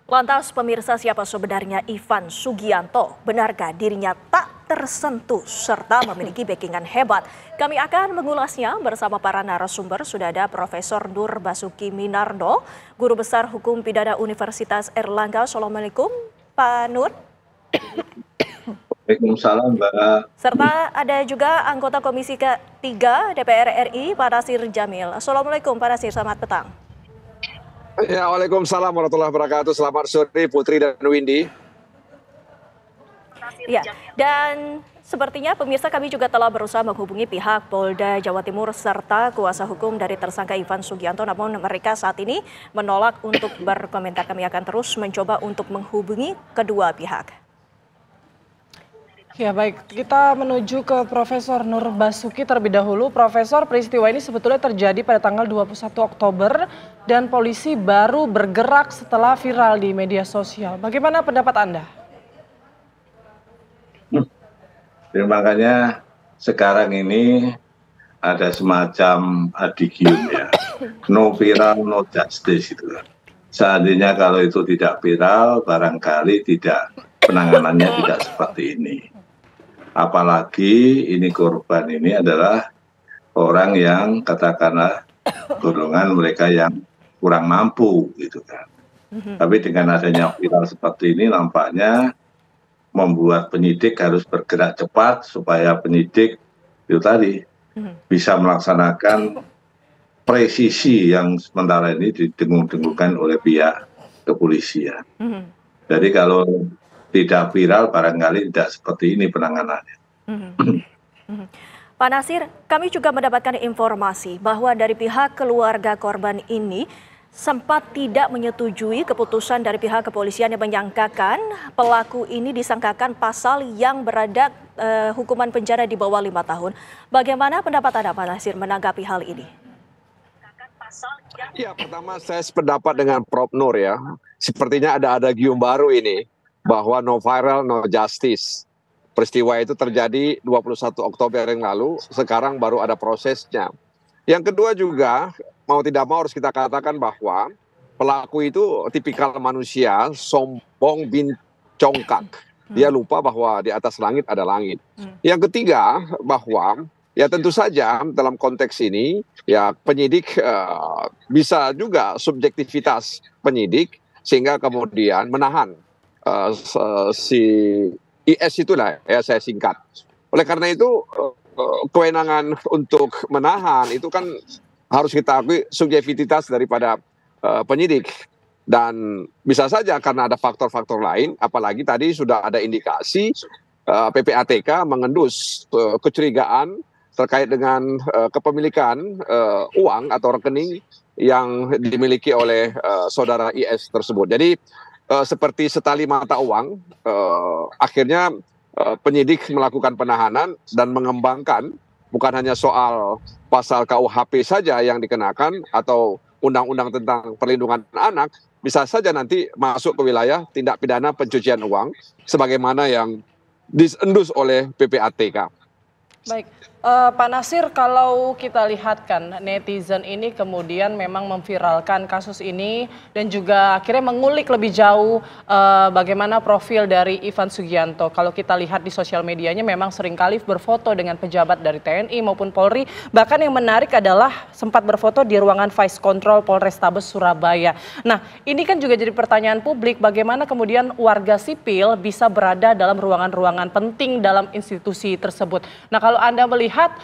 Lantas pemirsa, siapa sebenarnya Ivan Sugianto? Benarkah dirinya tak tersentuh serta memiliki backingan hebat? Kami akan mengulasnya bersama para narasumber. Sudah ada Profesor Nur Basuki Minardo, Guru Besar Hukum Pidana Universitas Erlangga. Assalamualaikum Pak Nur. Waalaikumsalam Mbak. Serta ada juga anggota Komisi Ke-3 DPR RI, Pak Nasir Jamil. Assalamualaikum Pak Nasir, selamat petang. Ya, Waalaikumsalam warahmatullahi wabarakatuh. Selamat sore Putri dan Windy. Ya, dan sepertinya pemirsa, kami juga telah berusaha menghubungi pihak Polda Jawa Timur serta kuasa hukum dari tersangka Ivan Sugianto, namun mereka saat ini menolak untuk berkomentar. Kami akan terus mencoba untuk menghubungi kedua pihak. Ya baik, kita menuju ke Profesor Nur Basuki terlebih dahulu. Profesor, peristiwa ini sebetulnya terjadi pada tanggal 21 Oktober dan polisi baru bergerak setelah viral di media sosial. Bagaimana pendapat Anda? Makanya sekarang ini ada semacam adigium ya. No viral, no justice itu. Seandainya kalau itu tidak viral, barangkali penanganannya tidak seperti ini. Apalagi ini korban ini adalah orang yang katakanlah golongan mereka yang kurang mampu gitu kan. Tapi dengan adanya viral seperti ini nampaknya membuat penyidik harus bergerak cepat supaya penyidik itu tadi bisa melaksanakan presisi yang sementara ini didengung-dengungkan oleh pihak kepolisian. Jadi kalau tidak viral barangkali tidak seperti ini penanganannya. Pak Nasir, kami juga mendapatkan informasi bahwa dari pihak keluarga korban ini sempat tidak menyetujui keputusan dari pihak kepolisian yang menyangkakan pelaku ini disangkakan pasal yang berada hukuman penjara di bawah 5 tahun. Bagaimana pendapat Anda, Pak Nasir, menanggapi hal ini? Ya, pertama saya sependapat dengan Prof. Nur ya. Sepertinya ada adagium baru ini, bahwa no viral, no justice. Peristiwa itu terjadi 21 Oktober yang lalu, sekarang baru ada prosesnya. Yang kedua juga, mau tidak mau harus kita katakan bahwa pelaku itu tipikal manusia, sombong bin congkak. Dia lupa bahwa di atas langit ada langit. Yang ketiga, bahwa ya tentu saja dalam konteks ini, ya penyidik bisa juga subjektivitas penyidik, sehingga kemudian menahan si IS itulah ya saya singkat. Oleh karena itu kewenangan untuk menahan itu kan harus kita akui subjektivitas daripada penyidik, dan bisa saja karena ada faktor-faktor lain, apalagi tadi sudah ada indikasi PPATK mengendus kecurigaan terkait dengan kepemilikan uang atau rekening yang dimiliki oleh saudara IS tersebut. Jadi seperti setali mata uang, akhirnya penyidik melakukan penahanan dan mengembangkan bukan hanya soal pasal KUHP saja yang dikenakan atau undang-undang tentang perlindungan anak, bisa saja nanti masuk ke wilayah tindak pidana pencucian uang sebagaimana yang diendus oleh PPATK. Baik, Pak Nasir, kalau kita lihat kan netizen ini kemudian memang memviralkan kasus ini dan juga akhirnya mengulik lebih jauh bagaimana profil dari Ivan Sugianto. Kalau kita lihat di sosial medianya memang seringkali berfoto dengan pejabat dari TNI maupun Polri. Bahkan yang menarik adalah sempat berfoto di ruangan Vice Control Polrestabes Surabaya. Nah, ini kan juga jadi pertanyaan publik, bagaimana kemudian warga sipil bisa berada dalam ruangan-ruangan penting dalam institusi tersebut. Nah, kalau Anda melihat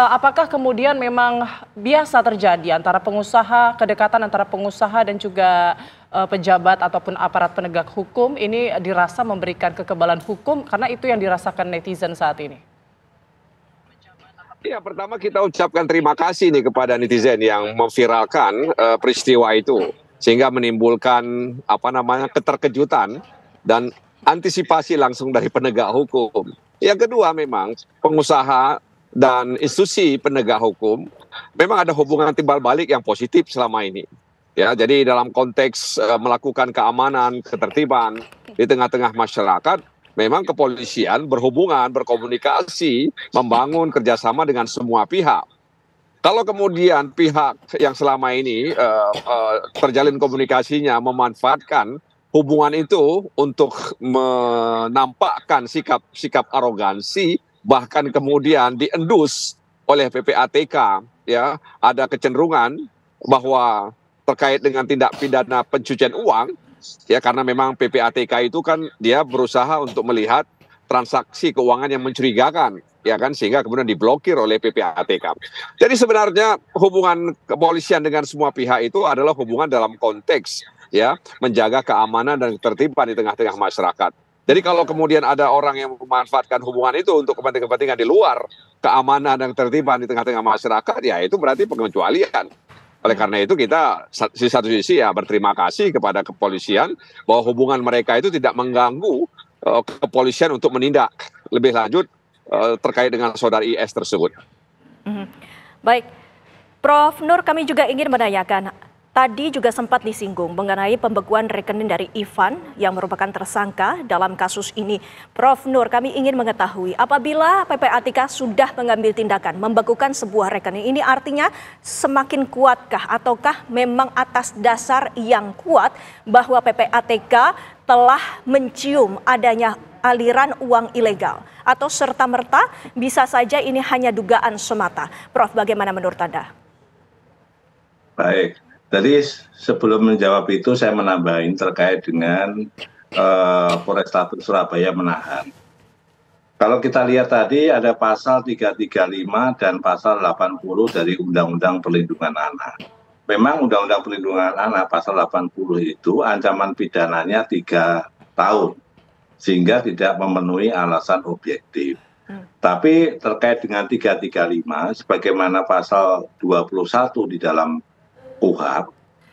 apakah kemudian memang biasa terjadi antara pengusaha, kedekatan antara pengusaha dan juga pejabat ataupun aparat penegak hukum ini dirasa memberikan kekebalan hukum, karena itu yang dirasakan netizen saat ini? Ya, pertama kita ucapkan terima kasih nih kepada netizen yang memviralkan peristiwa itu sehingga menimbulkan keterkejutan dan antisipasi langsung dari penegak hukum. Yang kedua, memang pengusaha dan institusi penegak hukum memang ada hubungan timbal balik yang positif selama ini. Ya, jadi dalam konteks melakukan keamanan, ketertiban di tengah-tengah masyarakat, memang kepolisian berhubungan, berkomunikasi, membangun kerjasama dengan semua pihak. Kalau kemudian pihak yang selama ini terjalin komunikasinya memanfaatkan hubungan itu untuk menampakkan sikap arogansi, bahkan kemudian diendus oleh PPATK, ya, ada kecenderungan bahwa terkait dengan tindak pidana pencucian uang, ya, karena memang PPATK itu kan dia berusaha untuk melihat transaksi keuangan yang mencurigakan, ya kan, sehingga kemudian diblokir oleh PPATK. Jadi sebenarnya hubungan kepolisian dengan semua pihak itu adalah hubungan dalam konteks, ya, menjaga keamanan dan ketertiban di tengah-tengah masyarakat. Jadi kalau kemudian ada orang yang memanfaatkan hubungan itu untuk kepentingan-kepentingan di luar keamanan dan ketertiban di tengah-tengah masyarakat, ya itu berarti pengecualian. Oleh karena itu kita di satu sisi ya berterima kasih kepada kepolisian bahwa hubungan mereka itu tidak mengganggu kepolisian untuk menindak lebih lanjut terkait dengan saudari IS tersebut. Baik, Prof. Nur, kami juga ingin menanyakan, tadi juga sempat disinggung mengenai pembekuan rekening dari Ivan yang merupakan tersangka dalam kasus ini. Prof. Nur, kami ingin mengetahui apabila PPATK sudah mengambil tindakan membekukan sebuah rekening, ini artinya semakin kuatkah ataukah memang atas dasar yang kuat bahwa PPATK telah mencium adanya aliran uang ilegal atau serta-merta bisa saja ini hanya dugaan semata? Prof, bagaimana menurut Anda? Baik. Jadi sebelum menjawab itu saya menambahin terkait dengan Polrestabes Surabaya menahan. Kalau kita lihat tadi ada pasal 335 dan pasal 80 dari Undang-Undang Perlindungan Anak. Memang Undang-Undang Perlindungan Anak pasal 80 itu ancaman pidananya 3 tahun. Sehingga tidak memenuhi alasan objektif. Tapi terkait dengan 335 sebagaimana pasal 21 di dalam KUHP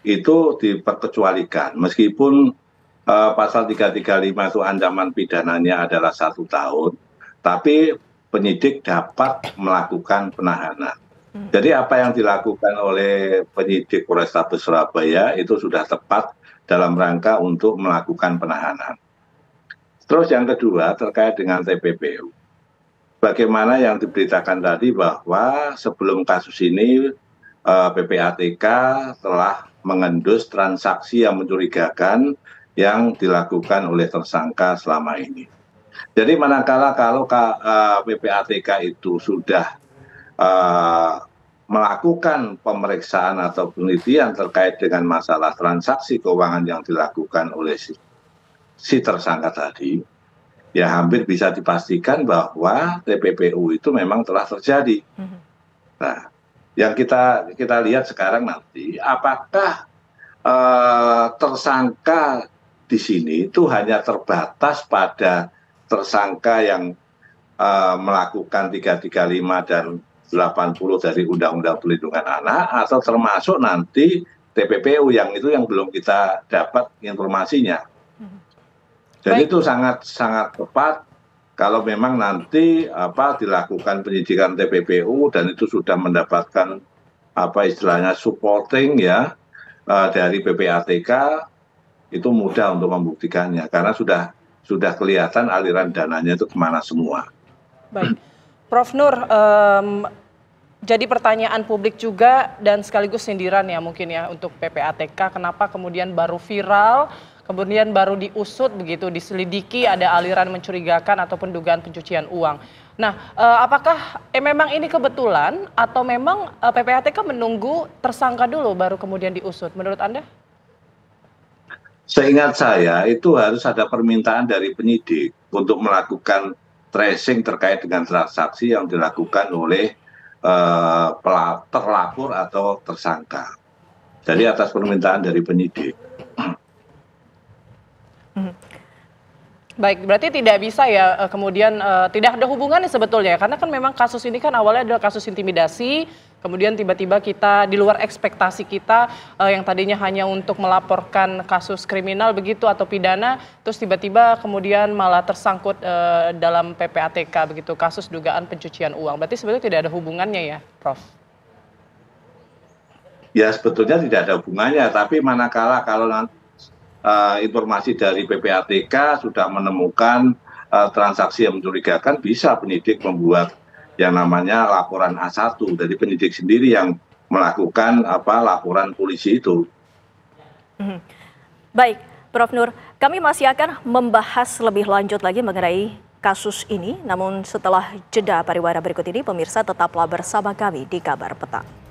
itu diperkecualikan meskipun pasal 335 itu ancaman pidananya adalah 1 tahun, tapi penyidik dapat melakukan penahanan. Jadi apa yang dilakukan oleh penyidik Polrestabes Surabaya itu sudah tepat dalam rangka untuk melakukan penahanan. Terus yang kedua terkait dengan TPPU. Bagaimana yang diberitakan tadi bahwa sebelum kasus ini PPATK telah mengendus transaksi yang mencurigakan yang dilakukan oleh tersangka selama ini. Jadi manakala kalau PPATK itu sudah melakukan pemeriksaan atau penelitian terkait dengan masalah transaksi keuangan yang dilakukan oleh si tersangka tadi, ya hampir bisa dipastikan bahwa TPPU itu memang telah terjadi. Nah, yang kita lihat sekarang nanti, apakah tersangka di sini itu hanya terbatas pada tersangka yang melakukan 335 dan 80 dari Undang-Undang Perlindungan Anak, atau termasuk nanti TPPU yang itu yang belum kita dapat informasinya. Jadi itu sangat tepat. Kalau memang nanti dilakukan penyidikan TPPU dan itu sudah mendapatkan istilahnya supporting ya dari PPATK, itu mudah untuk membuktikannya karena sudah kelihatan aliran dananya itu kemana semua. Baik, Prof. Nur, jadi pertanyaan publik juga dan sekaligus sindiran ya mungkin ya untuk PPATK, kenapa kemudian baru viral, kemudian baru diusut begitu, diselidiki ada aliran mencurigakan ataupun dugaan pencucian uang. Nah, apakah memang ini kebetulan atau memang PPATK menunggu tersangka dulu baru kemudian diusut? Menurut Anda? Seingat saya itu harus ada permintaan dari penyidik untuk melakukan tracing terkait dengan transaksi yang dilakukan oleh terlapor atau tersangka. Jadi atas permintaan dari penyidik. Baik, berarti tidak bisa ya kemudian tidak ada hubungannya sebetulnya, karena kan memang kasus ini kan awalnya adalah kasus intimidasi, kemudian tiba-tiba kita di luar ekspektasi kita yang tadinya hanya untuk melaporkan kasus kriminal begitu atau pidana, terus tiba-tiba kemudian malah tersangkut dalam PPATK begitu, kasus dugaan pencucian uang. Berarti sebetulnya tidak ada hubungannya ya, Prof? Ya sebetulnya tidak ada hubungannya, tapi manakala kalau nanti informasi dari PPATK sudah menemukan transaksi yang mencurigakan, bisa penyidik membuat yang namanya laporan A1 dari penyidik sendiri yang melakukan laporan polisi itu. Baik, Prof. Nur, kami masih akan membahas lebih lanjut lagi mengenai kasus ini. Namun setelah jeda pariwara berikut ini, pemirsa tetaplah bersama kami di Kabar Petang.